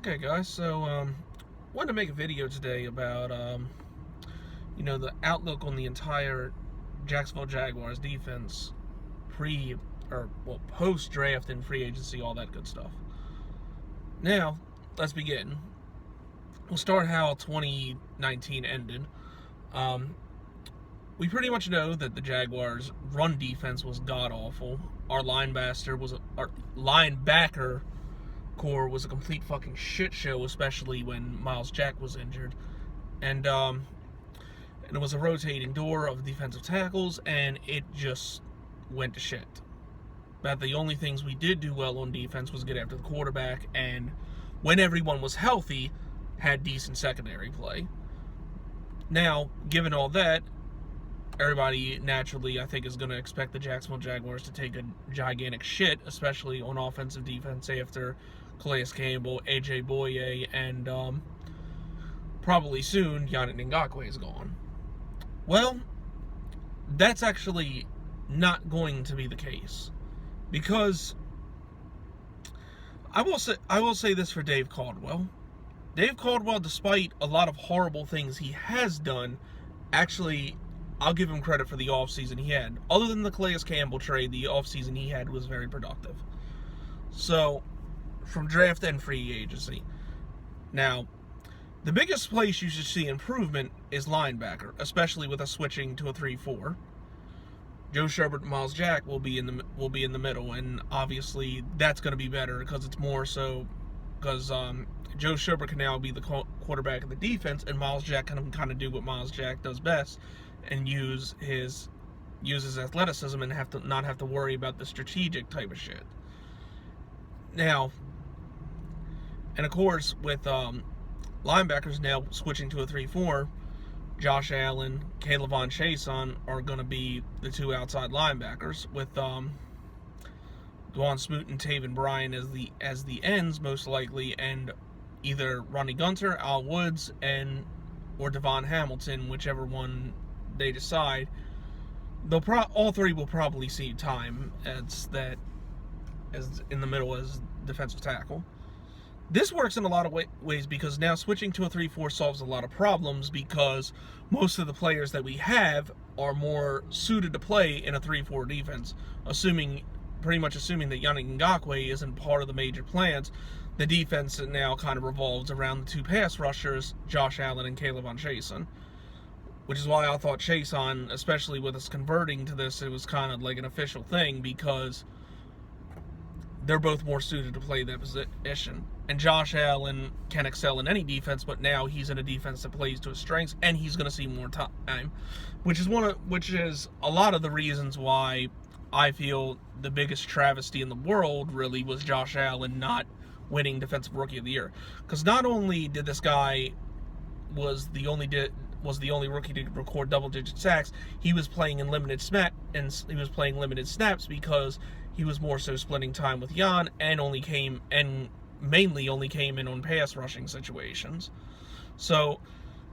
Okay, guys. So, wanted to make a video today about the outlook on the entire Jacksonville Jaguars defense post draft and free agency, all that good stuff. Now, let's begin. We'll start how 2019 ended. We pretty much know that the Jaguars' run defense was god awful. Our linebacker core was a complete fucking shit show, especially when Miles Jack was injured. And it was a rotating door of defensive tackles, and it just went to shit. But the only things we did do well on defense was get after the quarterback, and when everyone was healthy, had decent secondary play. Now, given all that, everybody naturally, I think, is going to expect the Jacksonville Jaguars to take a gigantic shit, especially on offensive defense after Calais Campbell, AJ Boye, and probably soon Yannick Ngakoue is gone. Well, that's actually not going to be the case, because I will say this for Dave Caldwell. Dave Caldwell, despite a lot of horrible things he has done, actually, I'll give him credit for the offseason he had. Other than the Calais Campbell trade, the offseason he had was very productive. So, from draft and free agency. Now, the biggest place you should see improvement is linebacker, especially with us switching to a 3-4. Joe Sherbert and Miles Jack will be in the middle, and obviously that's going to be better because it's more so because Joe Sherbert can now be the quarterback of the defense, and Miles Jack can kind of do what Miles Jack does best and use his athleticism and not have to worry about the strategic type of shit. Now, and of course, with linebackers now switching to a 3-4, Josh Allen, K'Lavon Chaisson are going to be the two outside linebackers, with Dwan Smoot and Taven Bryan as the ends most likely, and either Ronnie Gunter, Al Woods, or Devon Hamilton, whichever one they decide. All three will probably see time as in the middle as defensive tackle. This works in a lot of ways because now switching to a 3-4 solves a lot of problems, because most of the players that we have are more suited to play in a 3-4 defense. Pretty much assuming that Yannick Ngakoue isn't part of the major plans, the defense now kind of revolves around the two pass rushers, Josh Allen and K'Lavon Chaisson. Which is why I thought Chaisson, especially with us converting to this, it was kind of like an official thing, because they're both more suited to play that position. And Josh Allen can excel in any defense, but now he's in a defense that plays to his strengths, and he's going to see more time, which is a lot of the reasons why I feel the biggest travesty in the world really was Josh Allen not winning Defensive Rookie of the Year. Because not only did this guy was the only rookie to record double-digit sacks, he was playing in limited snaps because he was more so splitting time with Jan, and mainly only came in on pass rushing situations. So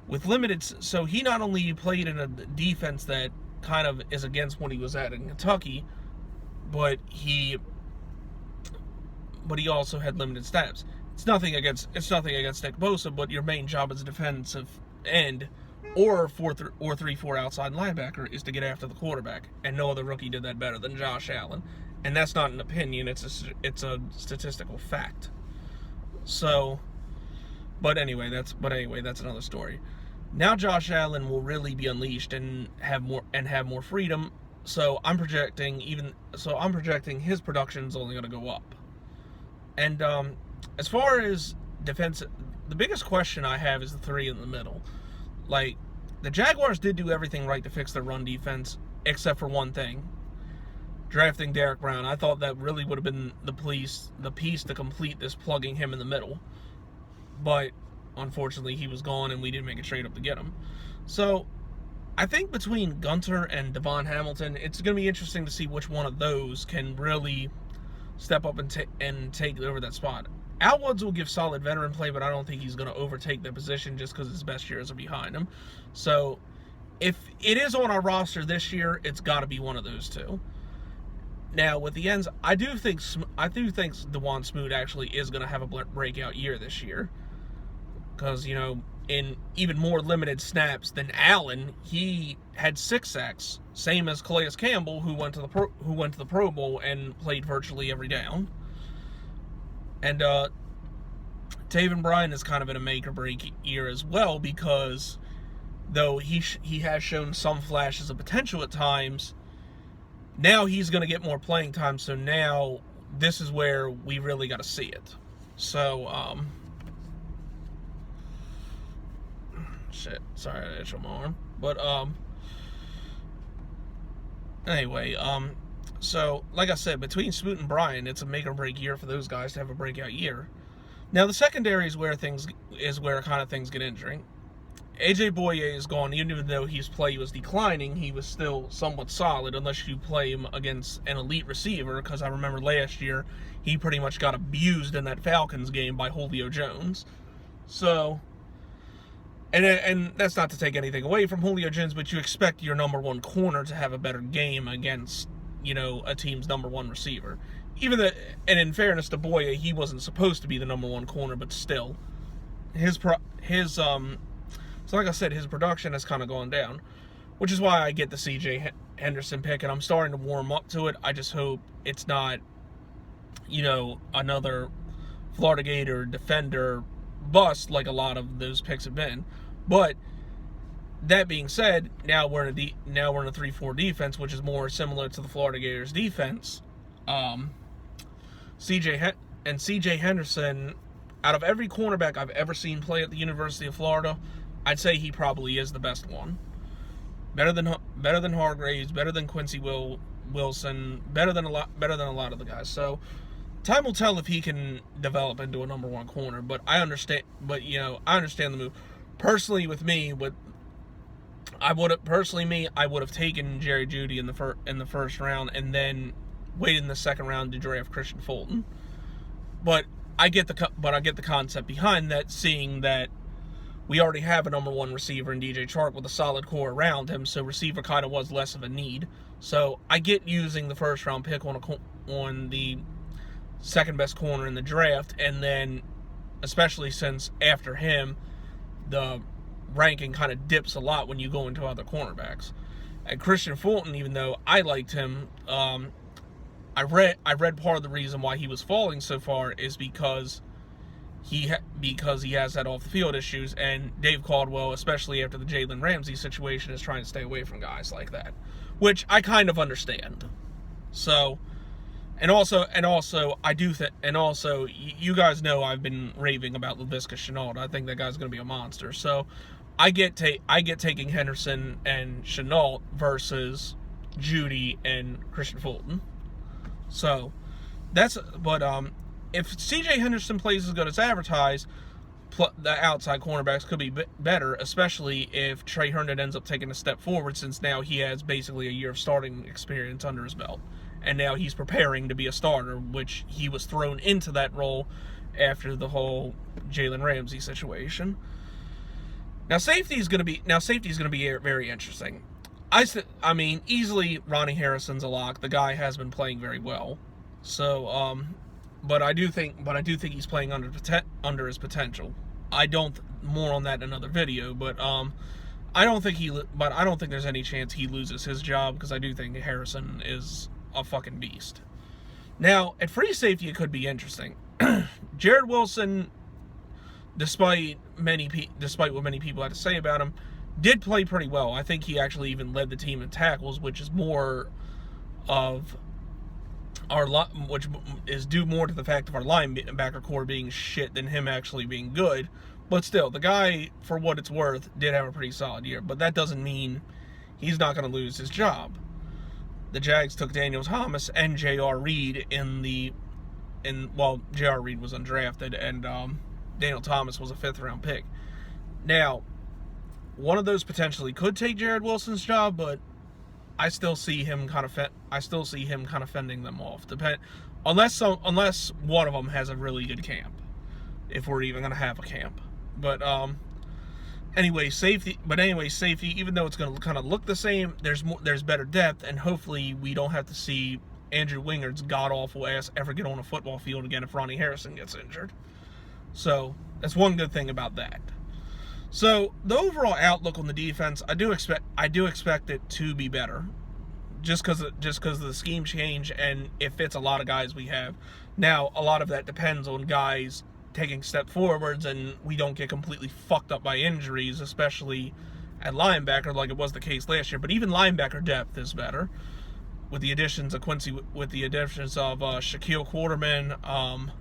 he not only played in a defense that kind of is against what he was at in Kentucky, but he also had limited snaps. It's nothing against Nick Bosa, but your main job as a defensive end or 3-4 outside linebacker is to get after the quarterback, and no other rookie did that better than Josh Allen. And that's not an opinion; it's a statistical fact. So, but anyway, that's another story. Now Josh Allen will really be unleashed and have more freedom. So I'm projecting his production is only going to go up. And as far as defense, the biggest question I have is the three in the middle. Like, the Jaguars did do everything right to fix their run defense, except for one thing: drafting Derrick Brown. I thought that really would have been the piece to complete this, plugging him in the middle. But unfortunately, he was gone, and we didn't make a trade up to get him. So I think between Gunter and Devon Hamilton, it's going to be interesting to see which one of those can really step up and take over that spot. Al Woods will give solid veteran play, but I don't think he's going to overtake that position just because his best years are behind him. So if it is on our roster this year, it's got to be one of those two. Now with the ends, I do think Dewan Smoot actually is going to have a breakout year this year, because in even more limited snaps than Allen, he had 6 sacks, same as Calais Campbell, who went to the Pro Bowl and played virtually every down. And Taven Bryan is kind of in a make or break year as well, because though he has shown some flashes of potential at times, now he's going to get more playing time. So now this is where we really got to see it. So shit, sorry I itched my arm. But anyway, so like I said, between Smoot and Bryan, it's a make or break year for those guys to have a breakout year. Now the secondary is where things get injuring. AJ Boye is gone. Even though his play was declining, he was still somewhat solid, unless you play him against an elite receiver, because I remember last year he pretty much got abused in that Falcons game by Julio Jones. So, and that's not to take anything away from Julio Jones, but you expect your number one corner to have a better game against, a team's number one receiver. And in fairness to Boye, he wasn't supposed to be the number one corner, but still, so like I said, his production has kind of gone down, which is why I get the CJ Henderson pick, and I'm starting to warm up to it. I just hope it's not, another Florida Gator defender bust like a lot of those picks have been. But that being said, now we're in a 3-4 defense, which is more similar to the Florida Gators defense. CJ Henderson, out of every cornerback I've ever seen play at the University of Florida, I'd say he probably is the best one. Better than Hargraves, better than Quincy Wilson, better than a lot of the guys. So time will tell if he can develop into a number one corner. But I understand the move. Personally, I would have taken Jerry Jeudy in the first round, and then waited in the second round to draft Christian Fulton. But I get the concept behind that, seeing that we already have a number one receiver in DJ Chark with a solid core around him, so receiver kind of was less of a need. So I get using the first round pick on the second best corner in the draft, and then especially since after him the ranking kind of dips a lot when you go into other cornerbacks. And Christian Fulton, even though I liked him, I read part of the reason why he was falling so far is because he has that off the field issues, and Dave Caldwell, especially after the Jalen Ramsey situation, is trying to stay away from guys like that, which I kind of understand. So, and also you guys know I've been raving about Laviska Shenault. I think that guy's going to be a monster. So I get taking Henderson and Shenault versus Jeudy and Christian Fulton. So if CJ Henderson plays as good as advertised, the outside cornerbacks could be better, especially if Trey Herndon ends up taking a step forward, since now he has basically a year of starting experience under his belt. And now he's preparing to be a starter, which he was thrown into that role after the whole Jalen Ramsey situation. Now safety is going to be very interesting. I mean, easily Ronnie Harrison's a lock. The guy has been playing very well. So, but I do think he's playing under his potential. More on that in another video, but I don't think there's any chance he loses his job, because I do think Harrison is a fucking beast. Now, at free safety, it could be interesting. Jared Wilson, despite what many people had to say about him, did play pretty well. I think he actually even led the team in tackles, which is more of which is due more to the fact of our linebacker core being shit than him actually being good. But still, the guy, for what it's worth, did have a pretty solid year. But that doesn't mean he's not going to lose his job. The Jags took Daniel Thomas and J.R. Reed J.R. Reed was undrafted, and Daniel Thomas was a 5th-round pick. Now, one of those potentially could take Jared Wilson's job, but I still see him kind of fending them off. Unless one of them has a really good camp, if we're even going to have a camp. But anyway, safety. Even though it's going to kind of look the same, there's better depth, and hopefully we don't have to see Andrew Wingard's god-awful ass ever get on a football field again if Ronnie Harrison gets injured. So that's one good thing about that. So the overall outlook on the defense, I do expect it to be better, just because of the scheme change, and it fits a lot of guys we have. Now, a lot of that depends on guys taking step forwards, and we don't get completely fucked up by injuries, especially at linebacker like it was the case last year. But even linebacker depth is better with the additions of Shaquille Quarterman,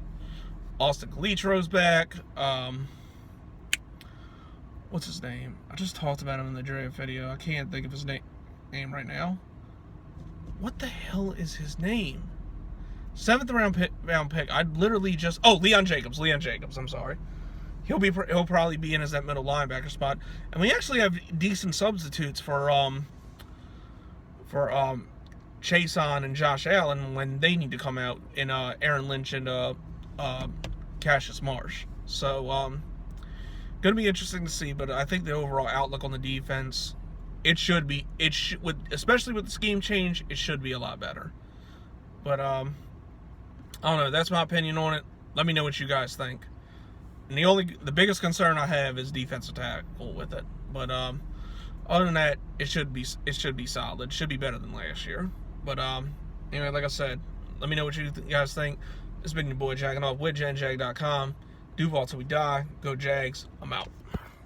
Austin Calitro's back. What's his name? I just talked about him in the draft video. I can't think of his name right now. What the hell is his name? 7th round pick. I'd literally just... Oh, Leon Jacobs. I'm sorry. He'll probably be in as that middle linebacker spot. And we actually have decent substitutes for Chason and Josh Allen when they need to come out in Aaron Lynch and Cassius Marsh. So going to be interesting to see, but I think the overall outlook on the defense, especially with the scheme change, it should be a lot better. But I don't know, that's my opinion on it. Let me know what you guys think. And the biggest concern I have is defensive tackle with it. But other than that, it should be solid. It should be better than last year. But anyway, like I said, let me know what you guys think. This has been your boy Jagging Off with JenJag.com. Duval till we die. Go Jags. I'm out.